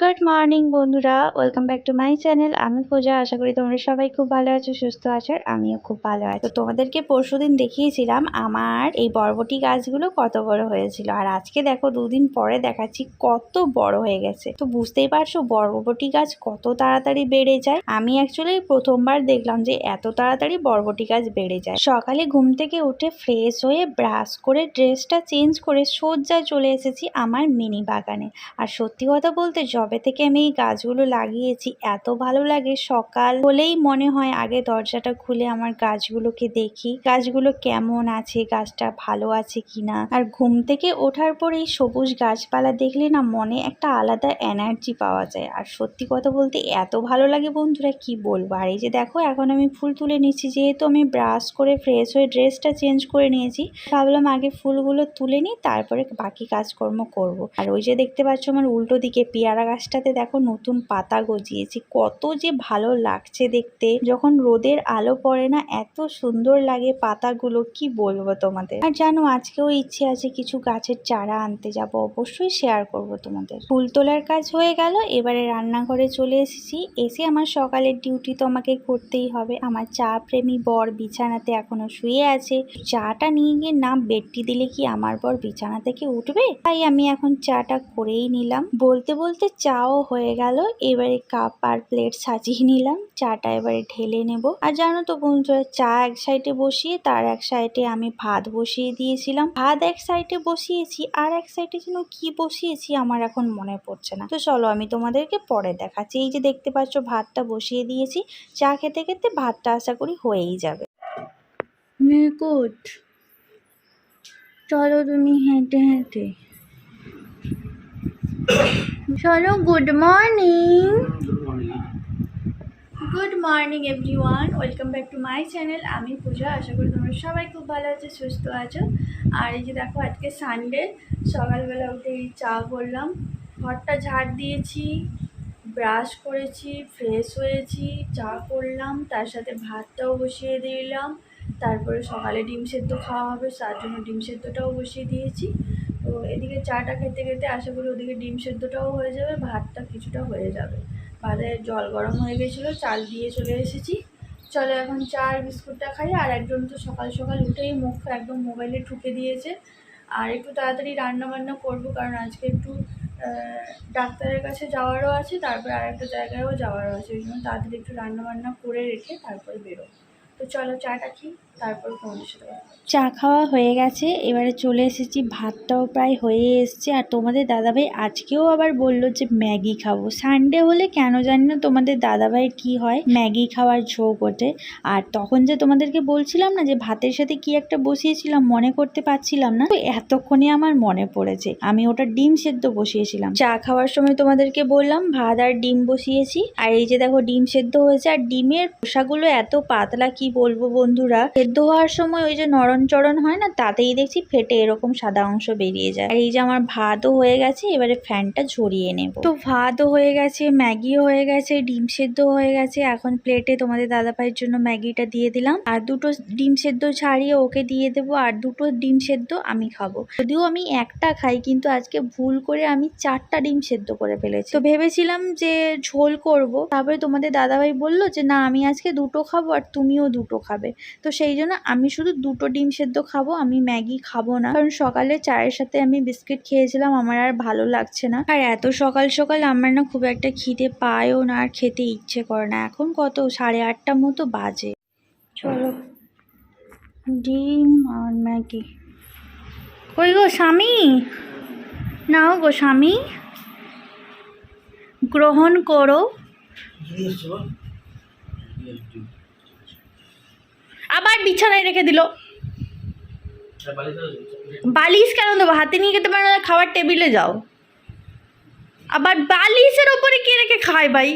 Good morning বন্ধুরা, welcome back to my channel. আমি পূজা। আশা করি তোমরা সবাই খুব ভালো আছো, সুস্থ আছো, আর আমিও খুব ভালো আছি। তো তোমাদেরকে পরশুদিন দেখিয়েছিলাম আমার এই বরবটি গাছগুলো কত বড় হয়েছিল, আর আজকে দেখো দুদিন পরে দেখাচ্ছি কত বড় হয়ে গেছে। তো বুঝতেই পারছো বরবটি গাছ কত তাড়াতাড়ি বেড়ে যায়। আমি অ্যাকচুয়ালি প্রথমবার দেখলাম যে এত তাড়াতাড়ি বরবটি গাছ বেড়ে যায়। সকালে ঘুম থেকে উঠে ফ্রেশ হয়ে ব্রাশ করে ড্রেসটা চেঞ্জ করে সোজা চলে এসেছি আমার মিনি বাগানে। আর সত্যি কথা বলতে যবে থেকে আমি এই গাছগুলো লাগিয়েছি এত ভালো লাগে, সকাল হলেই মনে হয় আগে দরজাটা খুলে আমার গাছগুলোকে দেখি, গাছগুলো কেমন আছে, গাছটা ভালো আছে কিনা। আর ঘুম থেকে ওঠার পর এই সবুজ গাছপালা দেখলে না মনে একটা আলাদা এনার্জি পাওয়া যায়। আর সত্যি কথা বলতে এত ভালো লাগে বন্ধুরা, কি বলবো। আর এই যে দেখো এখন আমি ফুল তুলে নিচ্ছি, যেহেতু আমি ব্রাশ করে ফ্রেশ হয়ে ড্রেসটা চেঞ্জ করে নিয়েছি, ভাবলাম আগে ফুলগুলো তুলে নিই, তারপরে বাকি কাজকর্ম করব। আর ওই যে দেখতে পাচ্ছ আমার উল্টো দিকে পেয়ারা গাছটাতে দেখো নতুন পাতা গজিয়েছি, কত যে ভালো লাগছে দেখতে। যখন রোদের আলো পড়ে না এত সুন্দর লাগে পাতাগুলো, কি বলবো তোমাদের। আর জানো আজকেও ইচ্ছে আছে কিছু গাছের চারা আনতে যাব, অবশ্যই শেয়ার করব তোমাদের। ফুল তোলার কাজ হয়ে গেল, এবারে রান্নাঘরে চলে এসেছি। এসে আমার সকালের ডিউটি তো আমাকে করতেই হবে। আমার চা প্রেমী বর বিছানাতে এখনো শুয়ে আছে। চাটা নিয়ে গিয়ে না বেডটি দিলে কি আমার বর বিছানা থেকে উঠবে, তাই আমি এখন চাটা করেই নিলাম। বলতে বলতে চাও হয়ে গেল, এবারে কাপ আর প্লেট সাজিয়ে নিলাম, চাটা এবারে ঢেলে নেব। আর জানো তো বন্ধুরা, চা এক সাইডে বসিয়ে তার এক সাইডে আমি ভাত বসিয়ে দিয়েছিলাম। ভাত এক সাইডে বসিয়েছি, আর এক সাইডে যেন কি বসিয়েছি আমার এখন মনে পড়ছে না। তো চলো আমি তোমাদেরকে পরে দেখাচ্ছি। এই যে দেখতে পাচ্ছ ভাতটা বসিয়ে দিয়েছি, চা খেতে খেতে ভাতটা আশা করি হয়েই যাবে। গুড, চলো তুমি হেঁটে হেঁটে চলো। Good morning, good morning everyone, welcome back to my channel. আমি পূজা। আশা করি তোমরা সবাই খুব ভালো আছো, সুস্থ আছো। আর এই যে দেখো আজকে সানডে, সকালবেলা উঠে চা করলাম, ঘরটা ঝাড় দিয়েছি, ব্রাশ করেছি, ফ্রেশ হয়েছি, চা করলাম, তার সাথে ভাতটাও বসিয়ে দিলাম। তারপরে সকালে ডিম সেদ্ধ খাওয়া হবে, তার জন্য ডিম সেদ্ধটাও বসিয়ে দিয়েছি। তো এদিকে চাটা খেতে খেতে আশা করি ওদিকে ডিম সেদ্ধটাও হয়ে যাবে, ভাতটা কিছুটা হয়ে যাবে। ভাতে জল গরম হয়ে গেছিলো, চাল দিয়ে চলে এসেছি। চলো এখন চা আর বিস্কুটটা খাই। আর একজন তো সকাল সকাল উঠেই মুখ একদম মোবাইলে ঠুকে দিয়েছে। আর একটু তাড়াতাড়ি রান্না বান্না করবো, কারণ আজকে একটু ডাক্তারের কাছে যাওয়ারও আছে, তারপরে আর একটা জায়গায়ও যাওয়ারও আছে। ওই জন্য তাড়াতাড়ি একটু রান্না বান্না করে রেখে তারপরে বেরোবো। তো চলো চাটা খেয়ে তারপর তোমাদের সাথে। চা খাওয়া হয়ে গেছে, এবারে চলে এসেছি, ভাতটাও প্রায় হয়ে এসছে। আর তোমাদের দাদাভাই আজকেও আবার বললো যে ম্যাগি খাবো। সানডে হলে কেন জানি না তোমাদের দাদাভাইয়ের কি হয়, ম্যাগি খাওয়ার ঝোঁক ওঠে। আর তখন যে তোমাদেরকে বলছিলাম না যে ভাতের সাথে কি একটা বসিয়েছিলাম, মনে করতে পারছিলাম না, তো এতক্ষণে আমার মনে পড়েছে আমি ওটা ডিম সেদ্ধ বসিয়েছিলাম। চা খাওয়ার সময় তোমাদেরকে বললাম ভাত আর ডিম বসিয়েছি। আর এই যে দেখো ডিম সেদ্ধ হয়েছে, আর ডিমের খোসাগুলো এত পাতলা, কি বলবো বন্ধুরা। সেদ্ধ হওয়ার সময় ওই যে নরম চরণ হয় না, তাতেই দেখছি ফেটে এরকম সাদা অংশ বেরিয়ে যায়। আর এই যে আমার ভাতও হয়ে গেছে, এবারে ফ্যানটা ঝরিয়ে নেব। তো ভাতও হয়ে গেছে, ম্যাগিও হয়ে গেছে, ডিম সেদ্ধ হয়ে গেছে। এখন প্লেটে তোমাদের দাদাভাইয়ের জন্য ম্যাগিটা দিয়ে দিলাম, আর দুটো ডিম সেদ্ধ ছাড়িয়ে ওকে দিয়ে দেবো, আর দুটো ডিম সেদ্ধ আমি খাবো। যদিও আমি একটা খাই, কিন্তু আজকে ভুল করে আমি 4টা ডিম সেদ্ধ করে ফেলেছি। তো ভেবেছিলাম যে ঝোল করব, তারপরে তোমাদের দাদাভাই বললো যে না আমি আজকে দুটো খাবো আর তুমিও দুটো খাবে। তো সেই জন্য আমি শুধু দুটো ডিম সেদ্ধ খাবো, আমি ম্যাগি খাবো না, কারণ সকালে চায়ের সাথে আমি বিস্কিট খেয়েছিলাম, আমার আর ভালো লাগছে না। আর এত সকাল সকাল আমার না খুব একটা খিদে পায়ও না, আর খেতে ইচ্ছে করে না। এখন কত 8:30 মতো বাজে। চলো ডিম আর ম্যাগি। কই গো স্বামী, নাও গো স্বামী, গ্রহণ করো। আবার বিছানায় রেখে দিল। বালিশ কেন দেবো, হাতে নিয়ে খেতে পারো না, খাবার টেবিলে যাও। আবার বালিশের ওপরে কে রেখে খায় ভাই।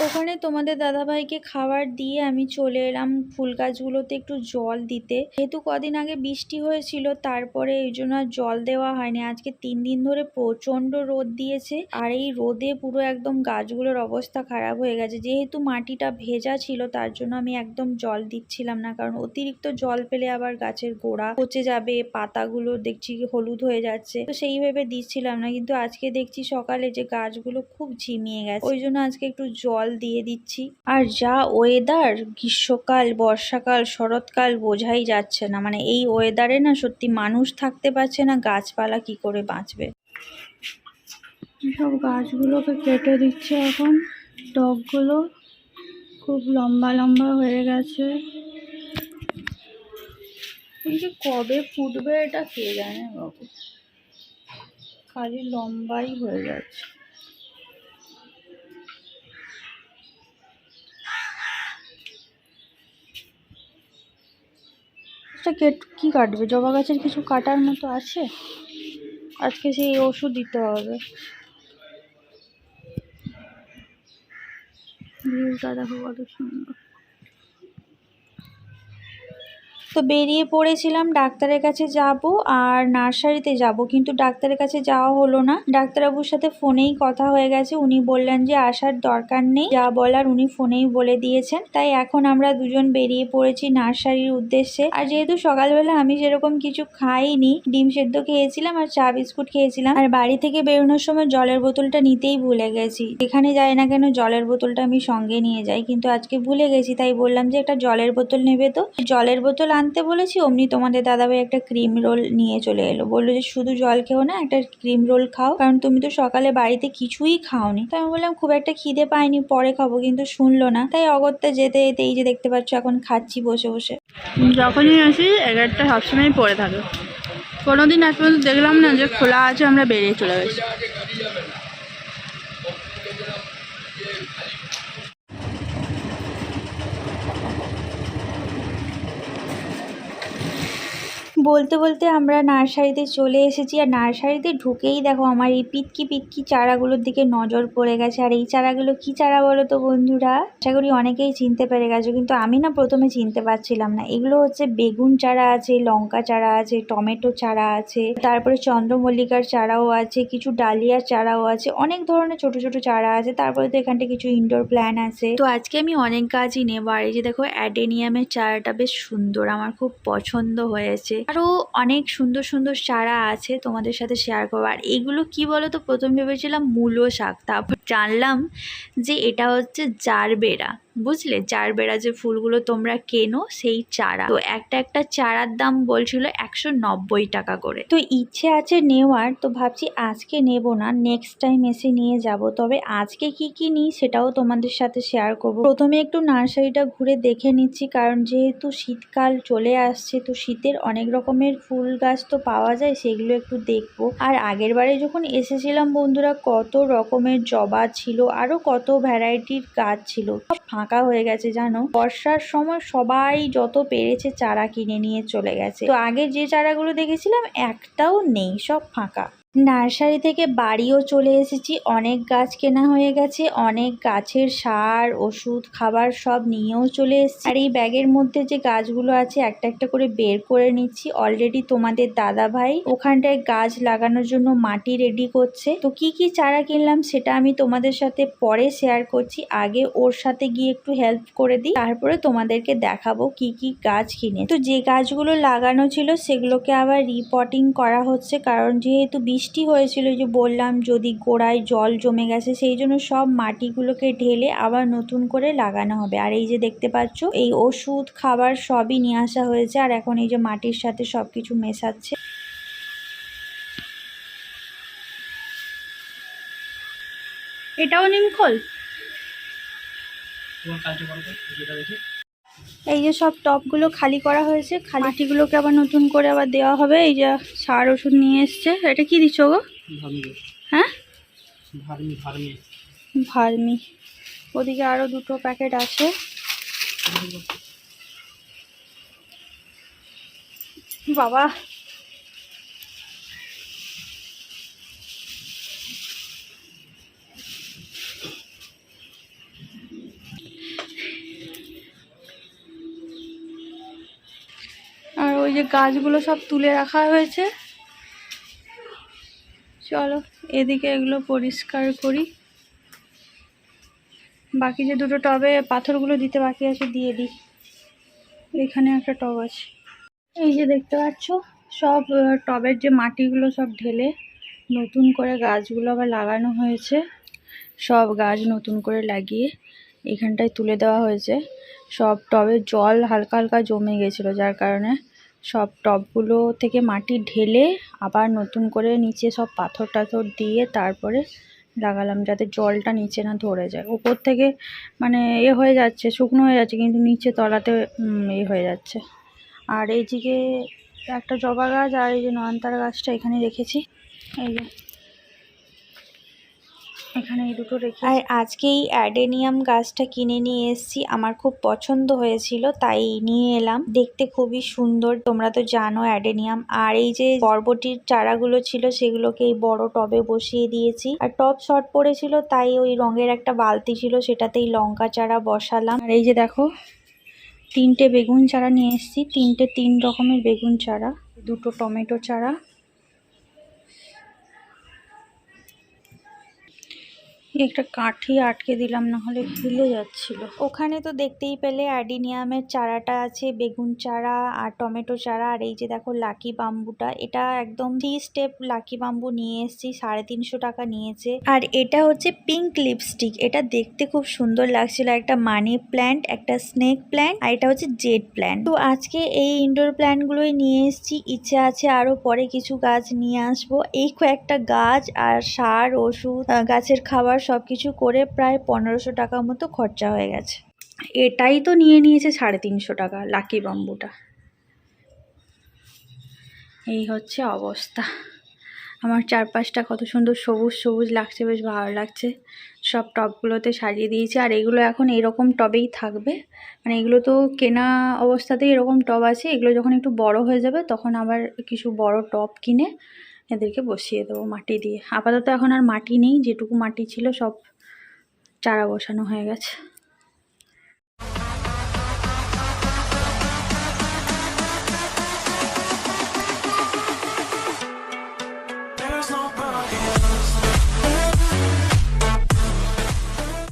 ওখানে তোমাদের দাদাভাইকে খাবার দিয়ে আমি চলে এলাম ফুল গাছগুলোতে একটু জল দিতে। যেহেতু কদিন আগে বৃষ্টি হয়েছিল, তারপরে এই জন্য আর জল দেওয়া হয়নি। আজকে 3 দিন ধরে প্রচন্ড রোদ দিয়েছে, আর এই রোদে পুরো একদম গাছগুলোর অবস্থা খারাপ হয়ে গেছে। যেহেতু মাটিটা ভেজা ছিল, তার জন্য আমি একদম জল দিচ্ছিলাম না, কারণ অতিরিক্ত জল পেলে আবার গাছের গোড়া পচে যাবে, পাতাগুলো দেখছি হলুদ হয়ে যাচ্ছে, তো সেই ভেবে দিচ্ছিলাম না। কিন্তু আজকে দেখছি সকালে যে গাছগুলো খুব ঝিমিয়ে গেছে, ওই জন্য আজকে একটু জল দিয়ে দিচ্ছি। আর যা ওয়েদার, গ্রীষ্মকাল, বর্ষাকাল, শরৎকাল বোঝাই যাচ্ছে না। মানে এই ওয়েদারে না সত্যি মানুষ থাকতে পারছে না, গাছপালা কি করে বাঁচবে। সব গাছগুলোকে কেটে দিচ্ছে এখন। টবগুলো খুব লম্বা লম্বা হয়ে গেছে। এই যে কবে ফুটবে এটা কে জানে বাবু, খালি লম্বাই হয়ে যাচ্ছে। কি কাটবে? জবা গাছের কিছু কাটার মতো আছে? আজকে সেই ওষুধ দিতে হবে। ভিউটা দেখো কত সুন্দর। তো বেরিয়ে পড়েছিলাম ডাক্তারের কাছে যাব আর নার্সারিতে যাব, কিন্তু ডাক্তারের কাছে যাওয়া হলো না। ডাক্তারবাবুর সাথে ফোনেই কথা হয়ে গেছে, উনি বললেন যে আসার দরকার নেই, যা বলার উনি ফোনেই বলে দিয়েছেন। তাই এখন আমরা দুজন বেরিয়ে পড়েছি নার্সারির উদ্দেশ্যে। আর যেহেতু সকালবেলা আমি সেরকম কিছু খাইনি, ডিম সেদ্ধ খেয়েছিলাম আর চা বিস্কুট খেয়েছিলাম, আর বাড়ি থেকে বেরোনোর সময় জলের বোতলটা নিতেই ভুলে গেছি। যেখানে যাই না কেন জলের বোতলটা আমি সঙ্গে নিয়ে যাই, কিন্তু আজকে ভুলে গেছি। তাই বললাম যে একটা জলের বোতল নেবে, তো জলের বোতল আনতে বলেছি, অমনি তোমাদের দাদাভাই একটা ক্রিম রোল নিয়ে চলে এলো। বললো যে শুধু জল খেও না, একটা ক্রিম রোল খাও, কারণ তুমি তো সকালে বাড়িতে কিছুই খাওনি। তো আমি বললাম খুব একটা খিদে পাইনি, পরে খাবো, কিন্তু শুনলো না। তাই অগত্যা যেতে যেতে এই যে দেখতে পাচ্ছ এখন খাচ্ছি বসে বসে। যখনই আসি এগারটা সবসময় পড়ে থাকে, কোনোদিন আজ পর্যন্ত দেখলাম না যে খোলা আছে আমরা বেরিয়ে চলে গেছি। বলতে বলতে আমরা নার্সারিতে চলে এসেছি, আর নার্সারিতে ঢুকেই দেখো আমার এই পিটকি পিটকি চারাগুলোর দিকে নজর পড়ে গেছে। আর এই চারাগুলো কি চারা বলো তো বন্ধুরা? আশা করি অনেকেই চিনতে পেরে গেছো, কিন্তু আমি না প্রথমে চিনতে পারছিলাম না। এগুলো হচ্ছে বেগুন চারা আছে, লঙ্কা চারা আছে, টমেটো চারা আছে, তারপরে চন্দ্রমল্লিকার চারাও আছে, কিছু ডালিয়ার চারাও আছে, অনেক ধরনের ছোট ছোট চারা আছে। তারপরে তো এখানটা কিছু ইনডোর প্ল্যান্ট আছে। তো আজকে আমি অনেক গাছই নেব। আর এই যে দেখো অ্যাডেনিয়ামের চারাটা বেশ সুন্দর, আমার খুব পছন্দ হয়েছে। আরো অনেক সুন্দর সুন্দর চারা আছে, তোমাদের সাথে শেয়ার করবো। আর এগুলো কি বলো তো, প্রথম ভেবেছিলাম মূলো শাক, তারপর জানলাম যে এটা হচ্ছে জারবেরা। বুঝলে, জারবেরা যে ফুলগুলো তোমরা কেনো সেই চারা। তো একটা একটা চারার দাম বলছিল 190 টাকা করে। তো ইচ্ছে আছে নেওয়ার, তো ভাবছি আজকে নেব না, নেক্সট টাইম এসে নিয়ে যাব। তবে আজকে কি কি নিই সেটাও তোমাদের সাথে শেয়ার করব। প্রথমে একটু নার্সারিটা ঘুরে দেখে নিচ্ছি, কারণ যেহেতু শীতকাল চলে আসছে, তো শীতের অনেক রকমের ফুল গাছ তো পাওয়া যায়, সেগুলো একটু দেখবো। আর আগের বারে যখন এসেছিলাম বন্ধুরা, কত রকমের জবা ছিল, আরো কত ভ্যারাইটির গাছ ছিল, সব ফাঁকা হয়ে গেছে জানো। বর্ষার সময় সবাই যত পেরেছে চারা কিনে নিয়ে চলে গেছে। তো আগে যে চারাগুলো দেখেছিলাম একটাও নেই, সব ফাঁকা। নার্সারি থেকে বাড়িও চলে এসেছি, অনেক গাছ কেনা হয়ে গেছে, অনেক গাছের সার, ওষুধ, খাবার সব নিয়েও চলে এসেছি। আর এই ব্যাগের মধ্যে যে গাছগুলো আছে একটা একটা করে বের করে নিচ্ছি। অলরেডি তোমাদের দাদা ভাই ওখানটায় গাছ লাগানোর জন্য মাটি রেডি করছে। তো কি কি চারা কিনলাম সেটা আমি তোমাদের সাথে পরে শেয়ার করছি, আগে ওর সাথে গিয়ে একটু হেল্প করে দিই, তারপরে তোমাদেরকে দেখাবো কি কি গাছ কিনে। তো যে গাছগুলো লাগানো ছিল সেগুলোকে আবার রিপটিং করা হচ্ছে, কারণ যেহেতু বৃষ্টি হয়েছিল, যে বললাম যদি গোড়ায় জল জমে গেছে, সেই জন্য সব মাটিগুলোকে ঢেলে আবার নতুন করে লাগানো হবে। আর এই যে দেখতে পাচ্ছ এই ওষুধ, খাবার সবই নিয়ে আসা হয়েছে, আর এখন এই যে মাটির সাথে সবকিছু মেশাচ্ছে। এটাও নিমখোল। এই যে সব টবগুলো খালি করা হয়েছে, মাটিগুলোকে আবার নতুন করে আবার দেওয়া হবে। এই যে সার ওষুধ নিয়ে এসছে। এটা কি দিচ্ছ গো? হ্যাঁ, ভার্মি। ওদিকে আরো দুটো প্যাকেট আছে। বাবা, যে গাছগুলো সব তুলে রাখা হয়েছে। চলো এদিকে এগুলো পরিষ্কার করি, বাকি যে দুটো টবে পাথরগুলো দিতে বাকি আছে দিয়ে দিই। এখানে একটা টব আছে, এই যে দেখতে পাচ্ছ সব টবের যে মাটিগুলো সব ঢেলে নতুন করে গাছগুলো আবার লাগানো হয়েছে। সব গাছ নতুন করে লাগিয়ে এখানটায় তুলে দেওয়া হয়েছে। সব টবের জল হালকা হালকা জমে গেছিলো, যার কারণে সব টবগুলো থেকে মাটি ঢেলে আবার নতুন করে নিচে সব পাথর টাথর দিয়ে তারপরে লাগালাম, যাতে জলটা নিচে না ধরে যায়। উপর থেকে মানে হয়ে যাচ্ছে, শুকনো হয়ে যাচ্ছে, কিন্তু নিচে তলাতে হয়ে যাচ্ছে। আর এইদিকে একটা জবা গাছ আর এই যে নয়নতারা গাছটা এখানে রেখেছি, এই যে এখানে এই দুটো রেখে। আর আজকে এই অ্যাডেনিয়াম গাছটা কিনে নিয়ে এসেছি, আমার খুব পছন্দ হয়েছিল তাই নিয়ে এলাম। দেখতে খুবই সুন্দর, তোমরা তো জানো অ্যাডেনিয়াম। আর এই যে বরবটির চারাগুলো ছিল সেগুলোকে এই বড় টবে বসিয়ে দিয়েছি। আর টব শর্ট পড়েছিল তাই ওই রঙের একটা বালতি ছিল সেটাতেই লঙ্কা চারা বসালাম। আর এই যে দেখো 3টে বেগুন চারা নিয়ে এসেছি, 3 রকমের বেগুন চারা, 2টো টমেটো চারা। একটা কাঠি আটকে দিলাম, না হলে হিলে যাচ্ছিল। ওখানে তো দেখতেই পেলে অ্যাডেনিয়ামের চারাটা আছে, বেগুন চারা আর টমেটো চারা। আর এই যে দেখো লাকি বাম্বুটা, এটা একদম 3 স্টেপ লাকি বাম্বু নিয়ে এসেছি, 350 টাকা নিয়েছে। আর এটা হচ্ছে পিঙ্ক লিপস্টিক, এটা দেখতে খুব সুন্দর লাগছিল। একটা মানি প্ল্যান্ট, একটা স্নেক প্ল্যান্ট, আর এটা হচ্ছে জেড প্ল্যান্ট। তো আজকে এই ইনডোর প্ল্যান্ট গুলোই নিয়ে এসেছি, ইচ্ছা আছে আরো পরে কিছু গাছ নিয়ে আসবো। এই কয়েকটা গাছ আর সার ওষুধ গাছের খাবার সবকিছু করে প্রায় 1500 টাকা মতো খরচা হয়ে গেছে। এটাই তো নিয়ে নিয়েছে 350 টাকা লাকি বাম্বুটা। এই হচ্ছে অবস্থা। আমার চারপাশটা কত সুন্দর সবুজ সবুজ লাগছে, বেশ ভালো লাগছে। সব টবগুলোতে সাজিয়ে দিয়েছি, আর এগুলো এখন এরকম টবেই থাকবে। মানে এগুলো তো কেনা অবস্থাতেই এরকম টব আছে, এগুলো যখন একটু বড় হয়ে যাবে তখন আবার কিছু বড় টব কিনে এদেরকে বসিয়ে দেবো মাটি দিয়ে। আপাতত এখন আর মাটি নেই, যেটুকু মাটি ছিল সব চারা বসানো হয়ে গেছে।